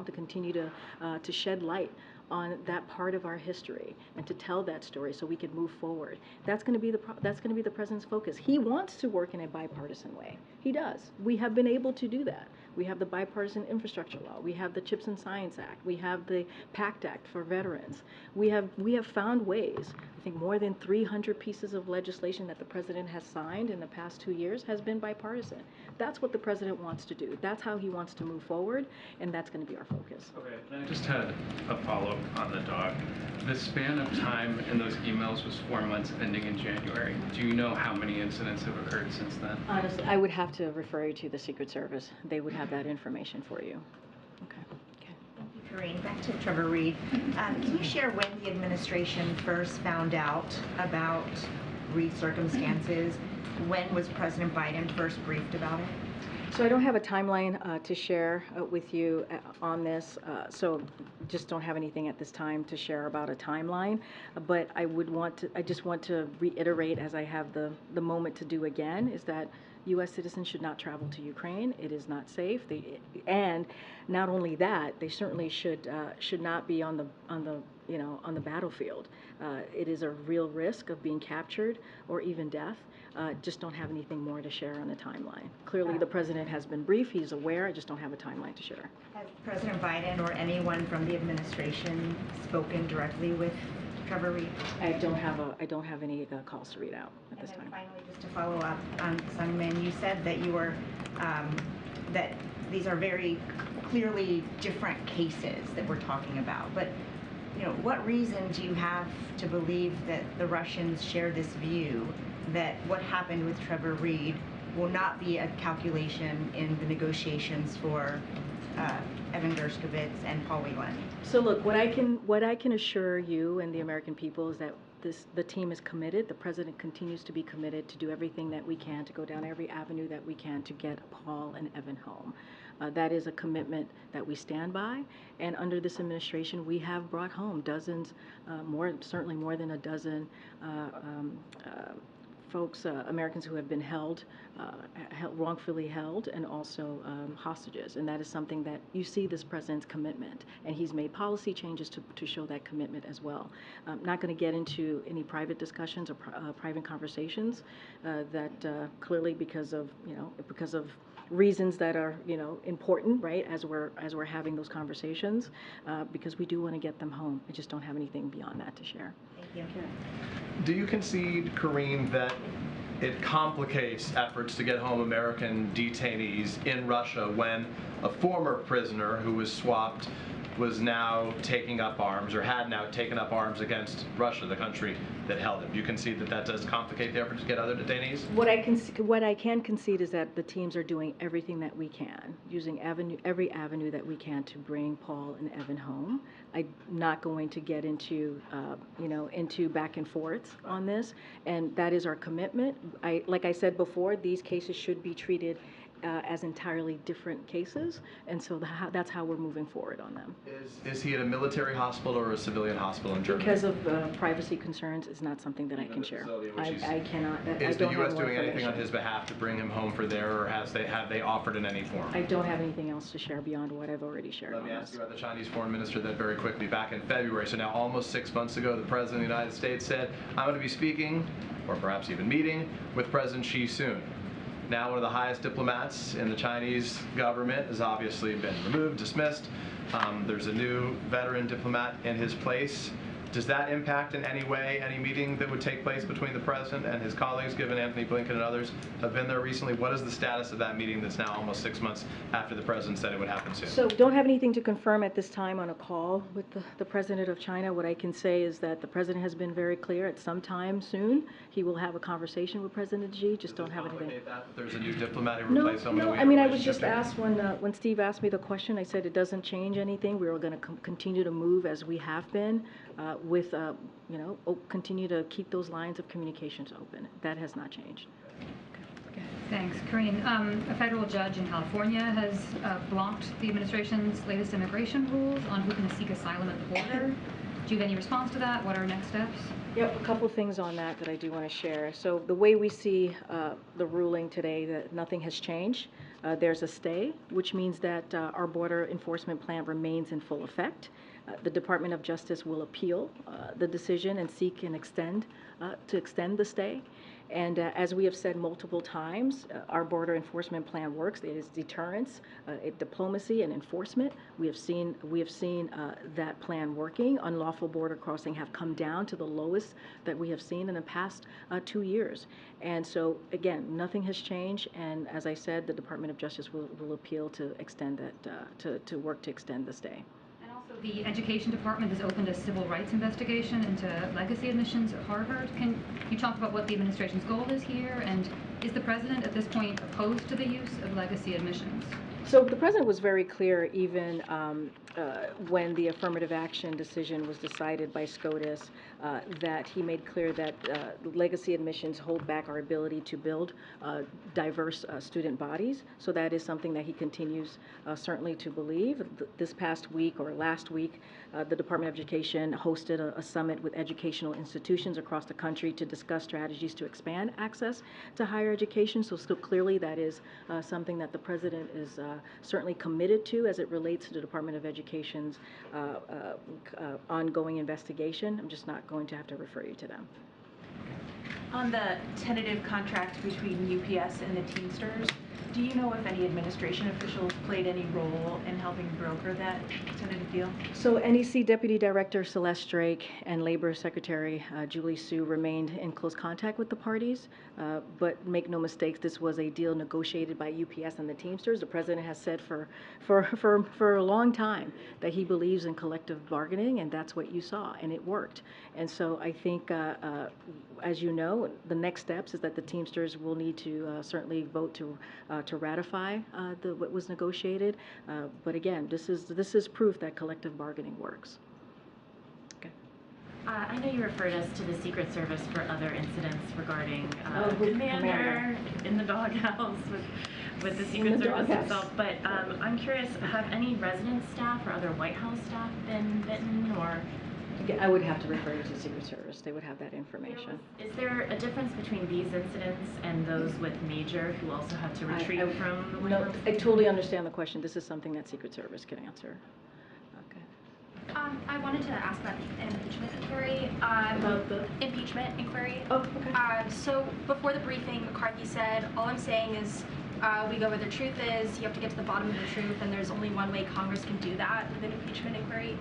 to continue to shed light on that part of our history and to tell that story so we can move forward. That's going to be the president's focus. He wants to work in a bipartisan way. He does. We have been able to do that. We have the bipartisan infrastructure law. We have the Chips and Science Act. We have the PACT Act for veterans. We have found ways. I think more than 300 pieces of legislation that the president has signed in the past 2 years has been bipartisan. That's what the president wants to do. That's how he wants to move forward, and that's going to be our focus. Okay, and I just had a follow-up on the dog. The span of time in those emails was 4 months ending in January. Do you know how many incidents have occurred since then? Honestly, I would have to refer you to the Secret Service. They would have that information for you. Okay. Thank you, Karine. Back to Trevor Reed. Can you share when the administration first found out about Reed's circumstances? When was President Biden first briefed about it? So I don't have a timeline to share with you on this, so just don't have anything at this time to share about a timeline. But I just want to reiterate, as I have the moment to do again, is that U.S. citizens should not travel to Ukraine. It is not safe. And not only that, they certainly should not be on the battlefield. It is a real risk of being captured or even death. Just don't have anything more to share on the timeline. Clearly, the president has been briefed. He's aware. I just don't have a timeline to share. Has President Biden or anyone from the administration spoken directly with Trevor Reed? I don't have any calls to read out at this time. And finally, just to follow up on Sungmin, you said that you were that these are very clearly different cases that we're talking about, but what reason do you have to believe that the Russians share this view that what happened with Trevor Reed will not be a calculation in the negotiations for Evan Gershkovich and Paul Whelan? So look, what I can assure you and the American people is that the team is committed. The president continues to be committed to do everything that we can, to go down every avenue that we can to get Paul and Evan home. That is a commitment that we stand by, and under this administration we have brought home dozens, certainly more than a dozen folks, Americans who have been wrongfully held, and also hostages. And that is something that you see this president's commitment, and he's made policy changes to show that commitment as well. I'm not going to get into any private discussions or private conversations that clearly because of reasons that are important, right, as we're having those conversations, because we do want to get them home. I just don't have anything beyond that to share. Thank you. Okay. Do you concede, Karine, that it complicates efforts to get home American detainees in Russia when a former prisoner who was swapped was now taking up arms, or had now taken up arms against Russia, the country that held him? Do you concede that that does complicate the effort to get other detainees? What I can concede is that the teams are doing everything that we can, using every avenue that we can to bring Paul and Evan home. I'm not going to get into into back and forth on this, and that is our commitment. Like I said before, these cases should be treated as entirely different cases, and so that's how we're moving forward on them. Is he at a military hospital or a civilian hospital in Germany? Because of privacy concerns, is not something that I can share. I cannot. Is the U.S. doing anything on his behalf to bring him home for there, or have they offered in any form? I don't have anything else to share beyond what I've already shared. Let me ask you about the Chinese foreign minister then very quickly. Back in February, so now almost 6 months ago, the President of the United States said, I'm going to be speaking, or perhaps even meeting, with President Xi soon. Now one of the highest diplomats in the Chinese government has obviously been removed, dismissed. There's a new veteran diplomat in his place. Does that impact in any way any meeting that would take place between the president and his colleagues, given Anthony Blinken and others have been there recently? What is the status of that meeting that's now almost 6 months after the president said it would happen soon? So don't have anything to confirm at this time on a call with the president of China. What I can say is that the president has been very clear at some time soon he will have a conversation with President Xi. Just don't have anything. That there's a new diplomat who replaced someone. No. I mean, I was just asked when Steve asked me the question. I said it doesn't change anything. We are going to continue to move as we have been, with continue to keep those lines of communications open. That has not changed. Okay. Thanks. Karine, a federal judge in California has blocked the administration's latest immigration rules on who can seek asylum at the border. Do you have any response to that? What are next steps? Yep, a couple things on that I do want to share. So the way we see the ruling today, that nothing has changed. There's a stay, which means that our border enforcement plan remains in full effect. The Department of Justice will appeal the decision and seek and extend the stay. And as we have said multiple times, our border enforcement plan works. It is deterrence, diplomacy, and enforcement. We have seen that plan working. Unlawful border crossing have come down to the lowest that we have seen in the past 2 years. And so again, nothing has changed. And as I said, the Department of Justice will appeal to extend that to work to extend the stay. Also, the Education Department has opened a civil rights investigation into legacy admissions at Harvard. Can you talk about what the administration's goal is here, and is the president at this point opposed to the use of legacy admissions? So the president was very clear even when the affirmative action decision was decided by SCOTUS that he made clear that legacy admissions hold back our ability to build diverse student bodies. So that is something that he continues certainly to believe. This past week or last week, the Department of Education hosted a summit with educational institutions across the country to discuss strategies to expand access to higher education. So clearly that is something that the president is certainly committed to as it relates to the Department of Education's ongoing investigation. I'm just not going to have to refer you to them. On the tentative contract between UPS and the Teamsters, do you know if any administration officials played any role in helping broker that tentative deal? So NEC Deputy Director Celeste Drake and Labor Secretary Julie Sue remained in close contact with the parties, but make no mistakes, this was a deal negotiated by UPS and the Teamsters. The president has said for a long time that he believes in collective bargaining, and that's what you saw, and it worked. And so I think, as you know, the next steps is that the Teamsters will need to certainly vote to ratify what was negotiated. But again, this is proof that collective bargaining works. Okay. I know you referred us to the Secret Service for other incidents regarding Commander in the doghouse with the Secret Service itself. But I'm curious, have any resident staff or other White House staff been bitten, or? I would have to refer you to the Secret Service. They would have that information. Is there a difference between these incidents and those with Major, who also had to retreat from the White No, House? I totally understand the question. This is something that Secret Service can answer. Okay. I wanted to ask about the impeachment inquiry. About the impeachment inquiry. Oh, okay. So before the briefing, McCarthy said, all I'm saying is we go where the truth is, you have to get to the bottom of the truth, and there's only one way Congress can do that with an impeachment inquiry.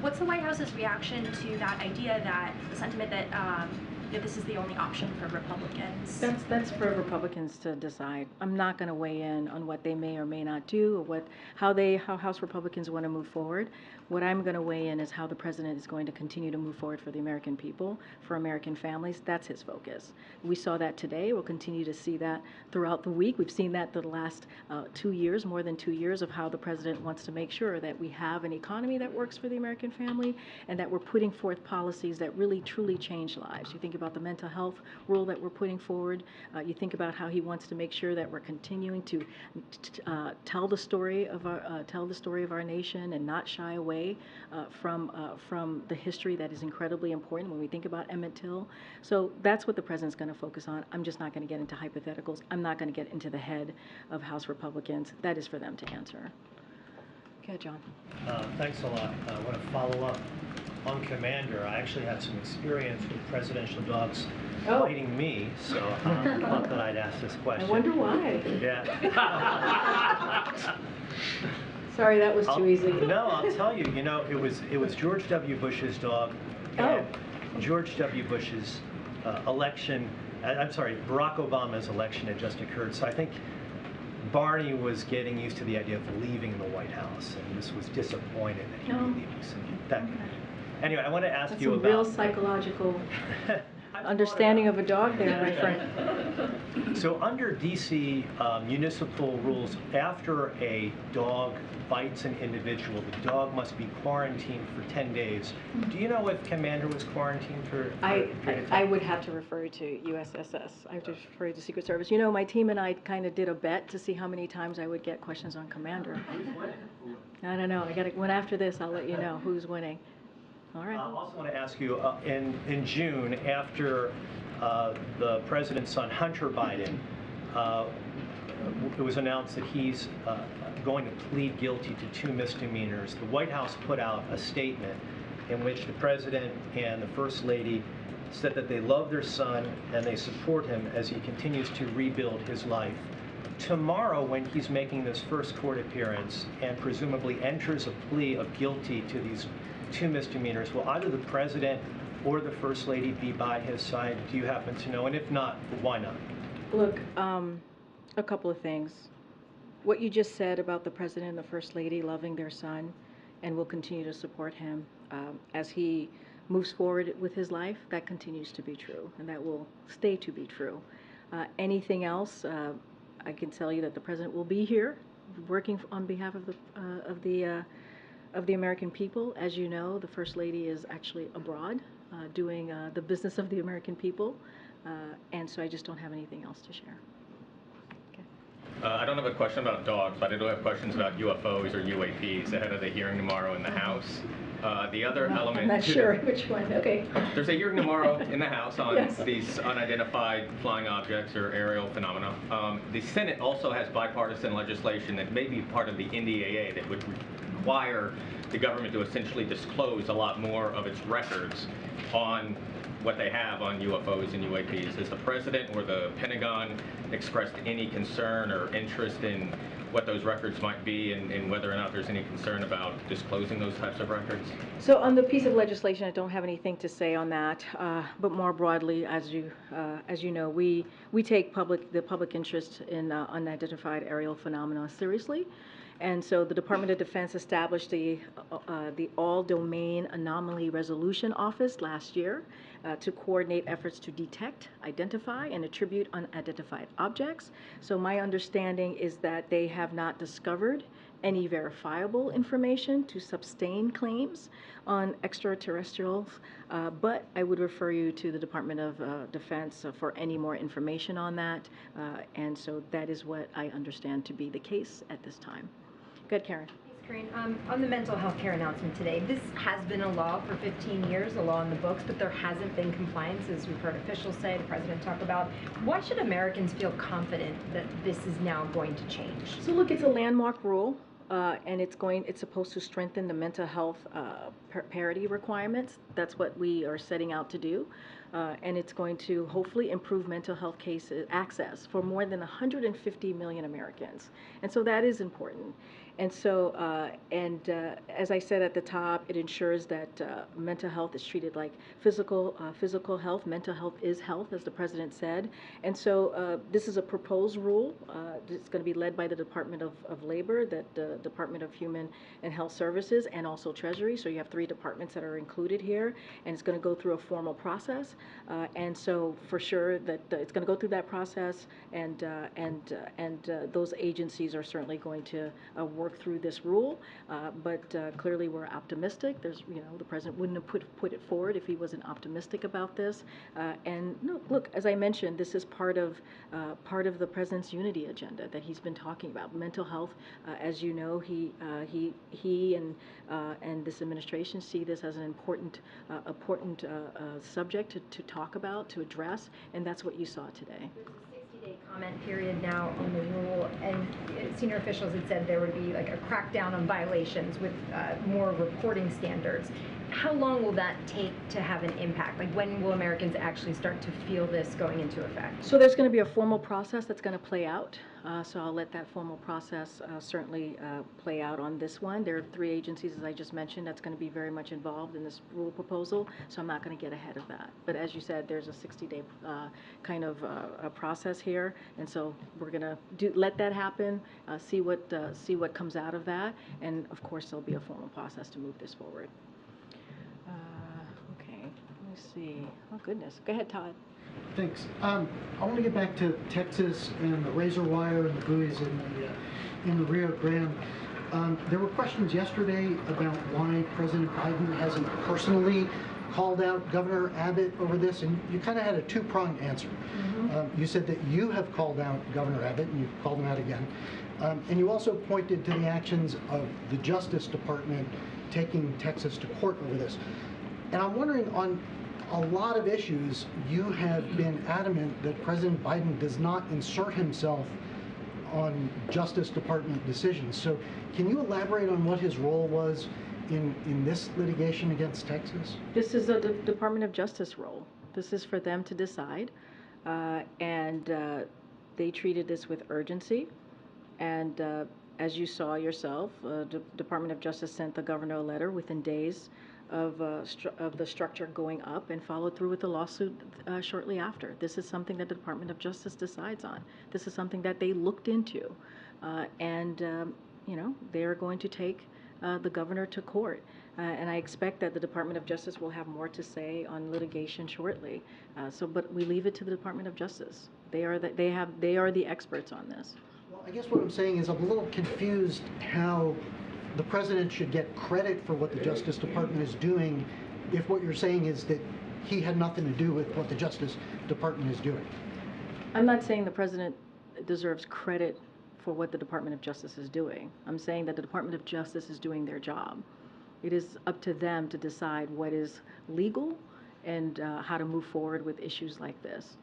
What's the White House's reaction to that idea, that the sentiment that this is the only option for Republicans? That's for Republicans to decide. I'm not going to weigh in on what they may or may not do, or how House Republicans want to move forward. What I'm going to weigh in is how the president is going to continue to move forward for the American people, for American families. That's his focus. We saw that today. We'll continue to see that throughout the week. We've seen that the last 2 years, more than 2 years, of how the president wants to make sure that we have an economy that works for the American family, and that we're putting forth policies that really truly change lives. You think about the mental health rule that we're putting forward. You think about how he wants to make sure that we're continuing to tell the story of our nation and not shy away from the history that is incredibly important when we think about Emmett Till. So that's what the president's going to focus on. I'm just not going to get into hypotheticals. I'm not going to get into the head of House Republicans. That is for them to answer. Okay, John. Thanks a lot. I want to follow up on Commander. I actually had some experience with presidential dogs biting me, so I thought that I'd ask this question. I wonder why. Yeah. Sorry, that was too easy. No, I'll tell you. You know, it was George W. Bush's dog, and George W. Bush's election. I'm sorry, Barack Obama's election had just occurred, so I think Barney was getting used to the idea of leaving the White House, and this was disappointed that he was leaving. So that, anyway, I want to ask you about real psychological understanding of a dog there, my friend. So under DC municipal rules, after a dog bites an individual, the dog must be quarantined for 10 days. Do you know if Commander was quarantined for I would have to refer to USSS. I have to refer you to Secret Service. You know, my team and I kind of did a bet to see how many times I would get questions on Commander. I don't know. When after this, I'll let you know who's winning. All right. I also want to ask you, in June, after the president's son, Hunter Biden, it was announced that he's going to plead guilty to 2 misdemeanors. The White House put out a statement in which the President and the First Lady said that they love their son and they support him as he continues to rebuild his life. Tomorrow, when he's making this first court appearance and presumably enters a plea of guilty to these 2 misdemeanors, will either the President or the First Lady be by his side? Do you happen to know? And if not, why not? Look, a couple of things. What you just said about the President and the First Lady loving their son and will continue to support him as he moves forward with his life, that continues to be true, and that will stay to be true. Anything else, I can tell you that the President will be here working on behalf of the American people. As you know, the First Lady is actually abroad doing the business of the American people, and so I just don't have anything else to share. I don't have a question about dogs, but I do have questions about UFOs or UAPs ahead of the hearing tomorrow in the House. The other element... I'm not sure which one. Okay. There's a hearing tomorrow in the House on Yes. these unidentified flying objects or aerial phenomena. The Senate also has bipartisan legislation that may be part of the NDAA that would require the government to essentially disclose a lot more of its records on what they have on UFOs and UAPs. Has the President or the Pentagon expressed any concern or interest in what those records might be and whether or not there's any concern about disclosing those types of records? So on the piece of legislation, I don't have anything to say on that. But more broadly, as you know, we take the public interest in unidentified aerial phenomena seriously. And so the Department of Defense established the All-Domain Anomaly Resolution Office last year to coordinate efforts to detect, identify, and attribute unidentified objects. So my understanding is that they have not discovered any verifiable information to sustain claims on extraterrestrials, but I would refer you to the Department of Defense for any more information on that. And so that is what I understand to be the case at this time. Go ahead, Karen. Thanks, Karine. On the mental health care announcement today, this has been a law for 15 years, a law in the books, but there hasn't been compliance, as we've heard officials say, the President talk about. Why should Americans feel confident that this is now going to change? So look, it's a landmark rule. And it's supposed to strengthen the mental health parity requirements. That's what we are setting out to do. And it's going to hopefully improve mental health cases access for more than 150 million Americans. And so that is important. And so, as I said at the top, it ensures that mental health is treated like physical health. Mental health is health, as the President said. And so this is a proposed rule. It's going to be led by the Department of Labor, the Department of Human and Health Services, and also Treasury. So you have 3 departments that are included here, and it's going to go through a formal process. And so for sure that it's going to go through that process, and those agencies are certainly going to work through this rule. But clearly we're optimistic. There's, the President wouldn't have put it forward if he wasn't optimistic about this. And no, look, as I mentioned, this is part of the President's unity agenda that he's been talking about. Mental health, as you know, he and this administration see this as an important subject to talk about, to address, and that's what you saw today. There's a 60-day comment period now on the rule, and senior officials had said there would be like a crackdown on violations with more reporting standards. How long will that take to have an impact? Like, when will Americans actually start to feel this going into effect? So there's going to be a formal process that's going to play out. So I'll let that formal process certainly play out on this one. There are 3 agencies, as I just mentioned, that's going to be very much involved in this rule proposal. So I'm not going to get ahead of that. But as you said, there's a 60-day kind of a process here, and so we're going to let that happen, see what comes out of that, and of course there'll be a formal process to move this forward. Okay, let me see. Oh goodness, go ahead, Todd. Thanks. I want to get back to Texas and the razor wire and the buoys in the Rio Grande. There were questions yesterday about why President Biden hasn't personally called out Governor Abbott over this, and you kind of had a 2-pronged answer. Mm-hmm. You said that you have called out Governor Abbott, and you've called him out again. And you also pointed to the actions of the Justice Department taking Texas to court over this. And I'm wondering, on a lot of issues, you have been adamant that President Biden does not insert himself on Justice Department decisions. So can you elaborate on what his role was in this litigation against Texas? This is a Department of Justice role. This is for them to decide, and they treated this with urgency. And as you saw yourself, the Department of Justice sent the governor a letter within days of the structure going up, and followed through with the lawsuit shortly after. This is something that the Department of Justice decides on. This is something that they looked into, and you know, they are going to take the governor to court. And I expect that the Department of Justice will have more to say on litigation shortly. But we leave it to the Department of Justice. They are the experts on this. Well, I guess what I'm saying is I'm a little confused how the president should get credit for what the Justice Department is doing if what you're saying is that he had nothing to do with what the Justice Department is doing. I'm not saying the president deserves credit for what the Department of Justice is doing. I'm saying that the Department of Justice is doing their job. It is up to them to decide what is legal and how to move forward with issues like this.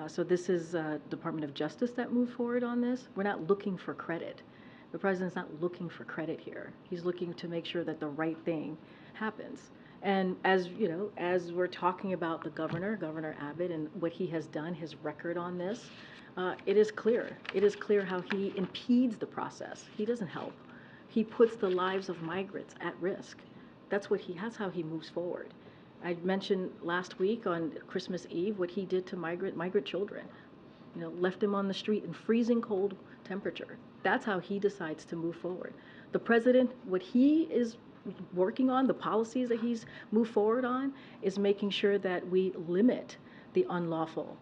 So this is Department of Justice that moved forward on this. We're not looking for credit. The president's not looking for credit here. He's looking to make sure that the right thing happens. And as you know, as we're talking about the Governor Abbott, and what he has done, his record on this, it is clear. It is clear how he impedes the process. He doesn't help. He puts the lives of migrants at risk. That's how he moves forward. I mentioned last week on Christmas Eve what he did to migrant children. You know, left them on the street in freezing cold temperature. That's how he decides to move forward. The president, what he is working on, the policies that he's moved forward on, is making sure that we limit the unlawful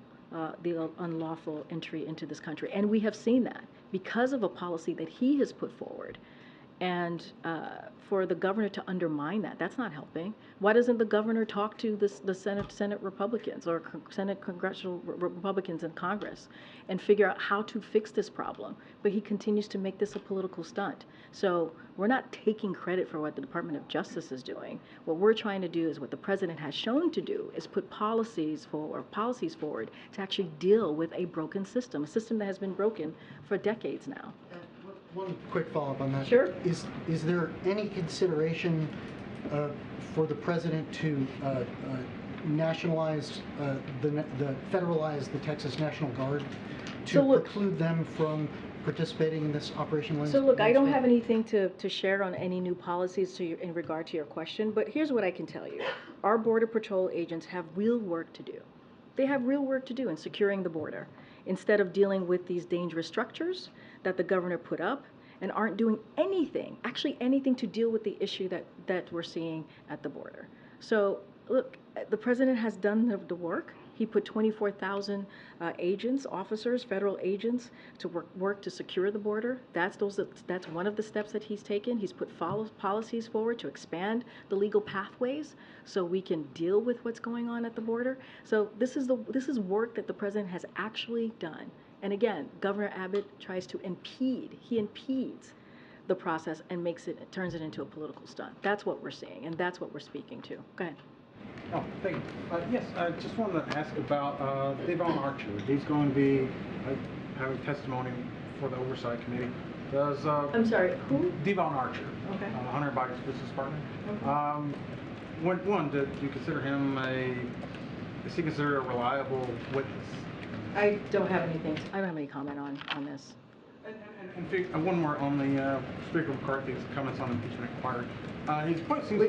entry into this country. And we have seen that because of a policy that he has put forward. And for the governor to undermine that, that's not helping. Why doesn't the governor talk to the Senate Republicans or Senate congressional Republicans in Congress and figure out how to fix this problem? But he continues to make this a political stunt. So we're not taking credit for what the Department of Justice is doing. What we're trying to do is what the president has shown to do, is put policies forward to actually deal with a broken system, a system that has been broken for decades now. One quick follow-up on that. Sure. Is there any consideration for the president to nationalize, federalize the Texas National Guard to preclude them from participating in this Operation So look, I don't have anything to share on any new policies in regard to your question, but here's what I can tell you. Our Border Patrol agents have real work to do. They have real work to do in securing the border, instead of dealing with these dangerous structures that the governor put up and aren't doing anything, actually anything, to deal with the issue that we're seeing at the border. So look, the president has done the work. He put 24,000 agents, officers, federal agents to work to secure the border. That's one of the steps that he's taken. He's put policies forward to expand the legal pathways so we can deal with what's going on at the border. So this is work that the president has actually done. And again, Governor Abbott tries to impede. He impedes the process and turns it into a political stunt. That's what we're seeing, and that's what we're speaking to. Go ahead. Oh, thank you. Yes, I just wanted to ask about Devon Archer. He's going to be having testimony for the Oversight Committee. Does I'm sorry, who? Devon Archer, okay. Hunter Biden's business partner. Okay. Do you consider him is he considered a reliable witness? I don't have any comment on this. And one more on the Speaker McCarthy's comments on impeachment inquiry.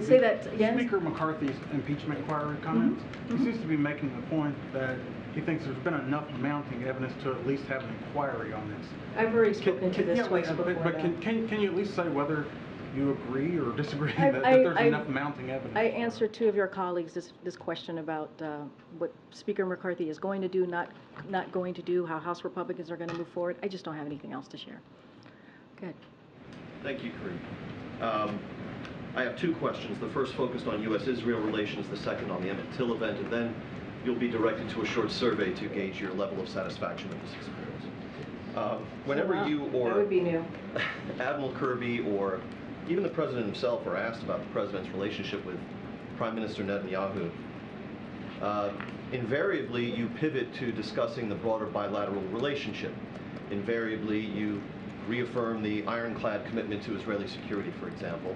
Say that again? Speaker McCarthy's impeachment inquiry comments. Mm-hmm. He seems to be making the point that he thinks there's been enough mounting evidence to at least have an inquiry on this. I've already spoken to this twice before. But can you at least say whether you agree or disagree that there's enough mounting evidence? I answered two of your colleagues this question about what Speaker McCarthy is going to do, not going to do, how House Republicans are going to move forward. I just don't have anything else to share. Good. Thank you, Karine. I have two questions. The first focused on U.S.-Israel relations, the second on the Emmett Till event, and then you'll be directed to a short survey to gauge your level of satisfaction with this experience. Whenever you or that would be new. Admiral Kirby or even the president himself are asked about the president's relationship with Prime Minister Netanyahu, invariably you pivot to discussing the broader bilateral relationship. Invariably you reaffirmed the ironclad commitment to Israeli security, for example,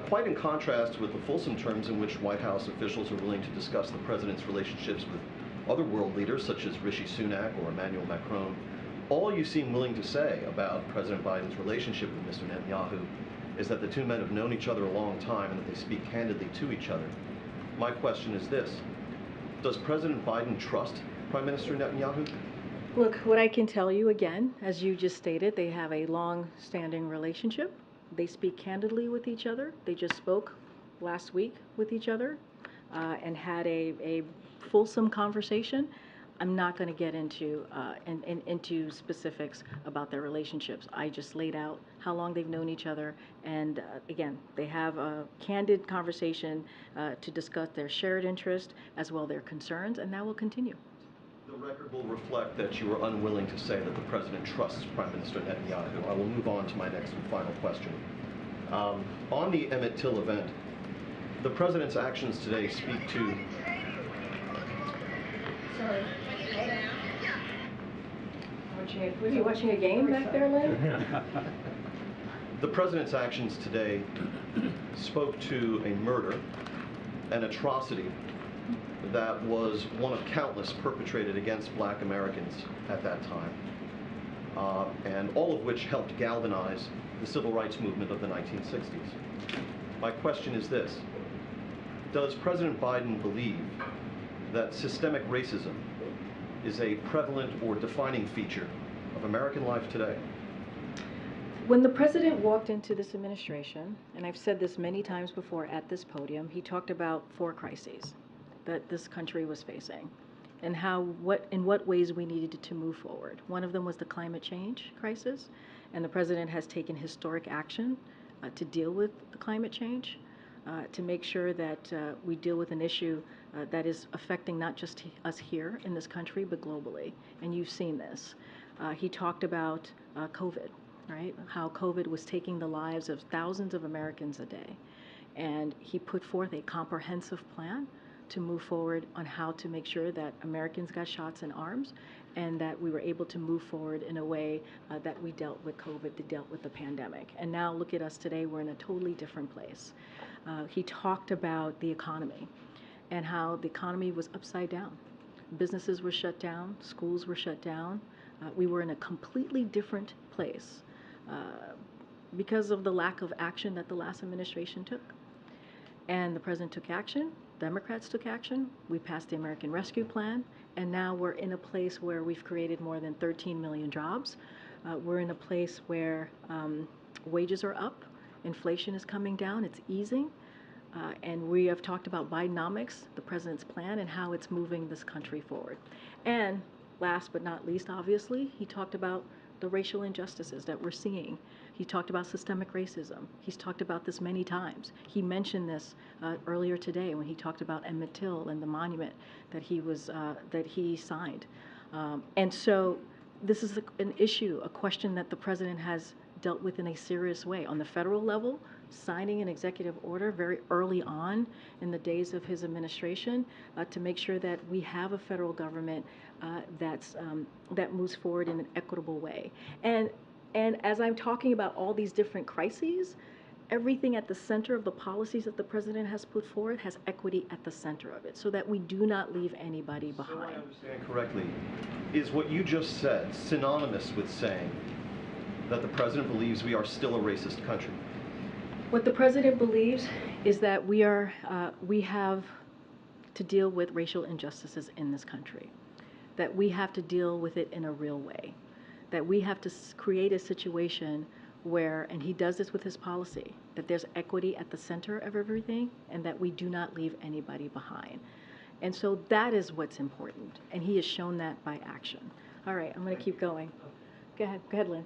quite in contrast with the fulsome terms in which White House officials are willing to discuss the president's relationships with other world leaders such as Rishi Sunak or Emmanuel Macron. All you seem willing to say about President Biden's relationship with Mr. Netanyahu is that the two men have known each other a long time and that they speak candidly to each other. My question is this: does President Biden trust Prime Minister Netanyahu? Look, what I can tell you again, as you just stated, they have a long-standing relationship. They speak candidly with each other. They just spoke last week with each other and had a fulsome conversation. I'm not going to get into into specifics about their relationships. I just laid out how long they've known each other, and again, they have a candid conversation to discuss their shared interest as well their concerns, and that will continue. The record will reflect that you are unwilling to say that the president trusts Prime Minister Netanyahu. I will move on to my next and final question. On the Emmett Till event, the president's actions today speak to... Sorry. Were you watching a game back there, Lynn? The president's actions today spoke to a murder, an atrocity that was one of countless perpetrated against Black Americans at that time, and all of which helped galvanize the civil rights movement of the 1960s. My question is this: does President Biden believe that systemic racism is a prevalent or defining feature of American life today? When the president walked into this administration, and I've said this many times before at this podium, he talked about 4 crises that this country was facing and in what ways we needed to move forward. One of them was the climate change crisis, and the president has taken historic action to deal with the climate change, to make sure that we deal with an issue that is affecting not just us here in this country, but globally. And you've seen this. He talked about COVID, right? How COVID was taking the lives of thousands of Americans a day. And he put forth a comprehensive plan to move forward on how to make sure that Americans got shots in arms and that we were able to move forward in a way that we dealt with COVID, that dealt with the pandemic. And now look at us today, we're in a totally different place. He talked about the economy and how the economy was upside down. Businesses were shut down, schools were shut down. We were in a completely different place because of the lack of action that the last administration took. And the president took action, Democrats took action, we passed the American Rescue Plan, and now we're in a place where we've created more than 13 million jobs. We're in a place where wages are up, inflation is coming down, it's easing, and we have talked about Bidenomics, the president's plan, and how it's moving this country forward. And last but not least, obviously, he talked about the racial injustices that we're seeing. He talked about systemic racism. He's talked about this many times. He mentioned this earlier today when he talked about Emmett Till and the monument that he signed. And so this is an issue, a question that the president has dealt with in a serious way. On the federal level, signing an executive order very early on in the days of his administration to make sure that we have a federal government that moves forward in an equitable way. And as I'm talking about all these different crises, everything at the center of the policies that the president has put forward has equity at the center of it, so that we do not leave anybody behind. So I understand correctly, is what you just said synonymous with saying that the president believes we are still a racist country? What the president believes is that we have to deal with racial injustices in this country, that we have to deal with it in a real way, that we have to create a situation where, and he does this with his policy, that there's equity at the center of everything and that we do not leave anybody behind. And so that is what's important, and he has shown that by action. All right, I'm going to keep going. Go ahead, Lynn.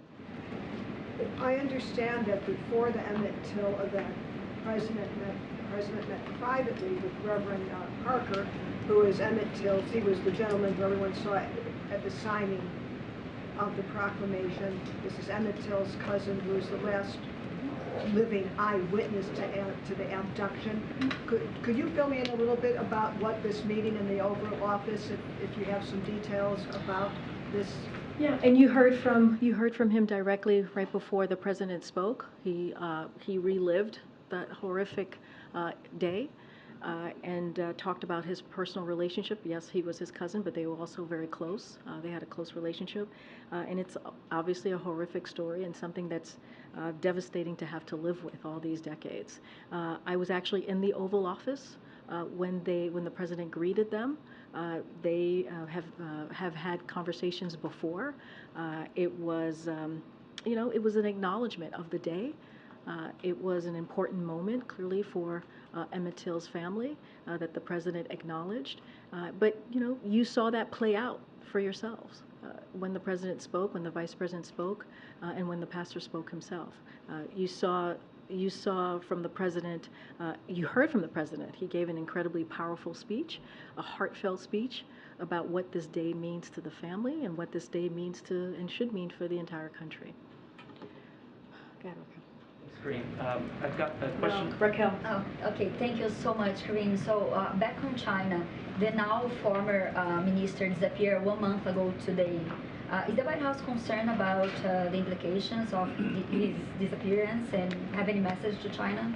I understand that before the Emmett Till event, the president met privately with Reverend Parker, who is Emmett Till's. He was the gentleman who everyone saw at the signing of the proclamation. This is Emmett Till's cousin, who is the last living eyewitness to the abduction. Could you fill me in a little bit about what this meeting in the Oval Office, if you have some details about this Yeah, and you heard from him directly right before the president spoke. He relived that horrific day and talked about his personal relationship. Yes, he was his cousin, but they were also very close. They had a close relationship, and it's obviously a horrific story and something that's devastating to have to live with all these decades. I was actually in the Oval Office when the president greeted them. They have had conversations before. It was, it was an acknowledgement of the day. It was an important moment, clearly, for Emmett Till's family that the president acknowledged. But, you saw that play out for yourselves when the president spoke, when the vice president spoke, and when the pastor spoke himself. You saw from the president, you heard from the president. He gave an incredibly powerful speech, a heartfelt speech about what this day means to the family and what this day means to and should mean for the entire country. Go ahead, Karine. I've got a question. Raquel. Oh, okay, thank you so much, Karine. So back on China, the now former minister disappeared 1 month ago today. Is the White House concerned about the implications of his disappearance and have any message to China?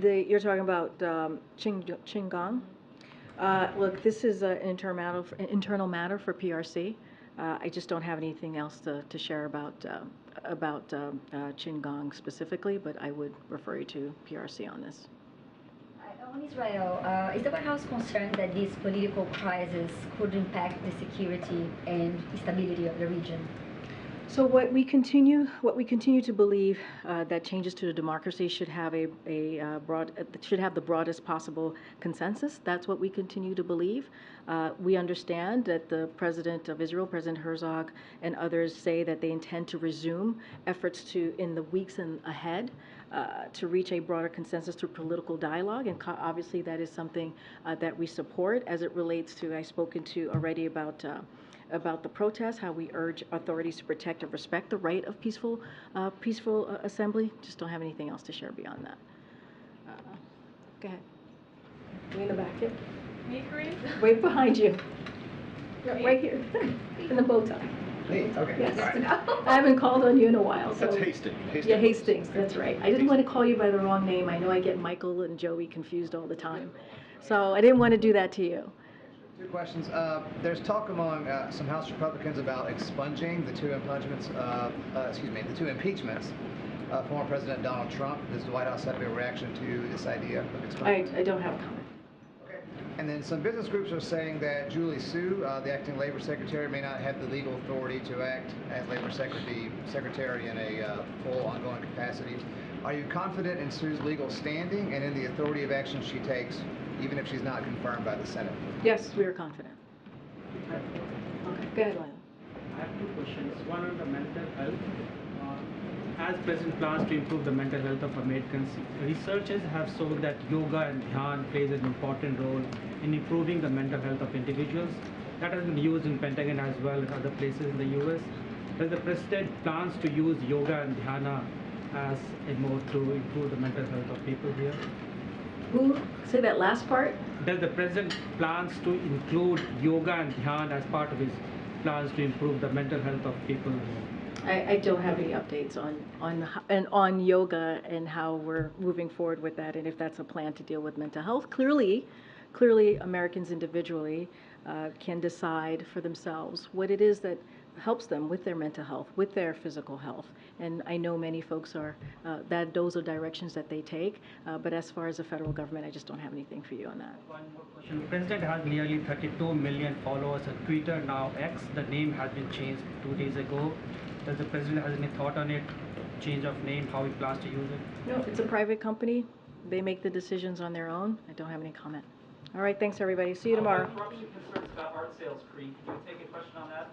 You're talking about Qin Gang? Look, this is an internal matter for PRC. I just don't have anything else to share about Qin Gang specifically, but I would refer you to PRC on this. On Israel, is the White House concerned that this political crisis could impact the security and stability of the region? So what we continue to believe that changes to the democracy should have the broadest possible consensus. That's what we continue to believe. We understand that the president of Israel, President Herzog, and others say that they intend to resume efforts in the weeks ahead to reach a broader consensus through political dialogue, and obviously that is something that we support as it relates to. I've spoken to already about the protests, how we urge authorities to protect and respect the right of peaceful assembly. Just don't have anything else to share beyond that. Go ahead. Way in the back here. Me, Karine? Right behind you. Right here. In the bow tie. Me? Okay. Yes. All right. I haven't called on you in a while. So. That's Hastings. Yeah, Hastings. That's right. I didn't want to call you by the wrong name. I know I get Michael and Joey confused all the time. So I didn't want to do that to you. Two questions. There's talk among some House Republicans about expunging the two impeachments of former President Donald Trump. Does the White House have a reaction to this idea of expunging? I don't have a comment. Okay. And then some business groups are saying that Julie Su, the acting labor secretary, may not have the legal authority to act as labor secretary in a full ongoing capacity. Are you confident in Sue's legal standing and in the authority of action she takes, even if she's not confirmed by the Senate? Yes, we are confident. Okay. Go ahead, Lila. I have two questions. One on the mental health. As President plans to improve the mental health of Americans, researchers have shown that yoga and dhyan plays an important role in improving the mental health of individuals. That has been used in Pentagon as well as other places in the U.S. Does the President plans to use yoga and dhyana as a mode to improve the mental health of people here? Who? Say that last part. Does the President plans to include yoga and dhyan as part of his plans to improve the mental health of people here? I don't have any updates on yoga and how we're moving forward with that, and if that's a plan to deal with mental health. Clearly, Americans individually can decide for themselves what it is that helps them with their mental health, with their physical health. And I know many folks are, those are directions that they take, but as far as the federal government, I just don't have anything for you on that. One more question. The President has nearly 32 million followers on Twitter, now X. The name has been changed 2 days ago. Does the President have any thought on it, change of name, how he plans to use it? No, it's a private company. They make the decisions on their own. I don't have any comment. All right, thanks everybody. See you tomorrow. Corruption concerns about art sales, Karine. Can you take a question on that?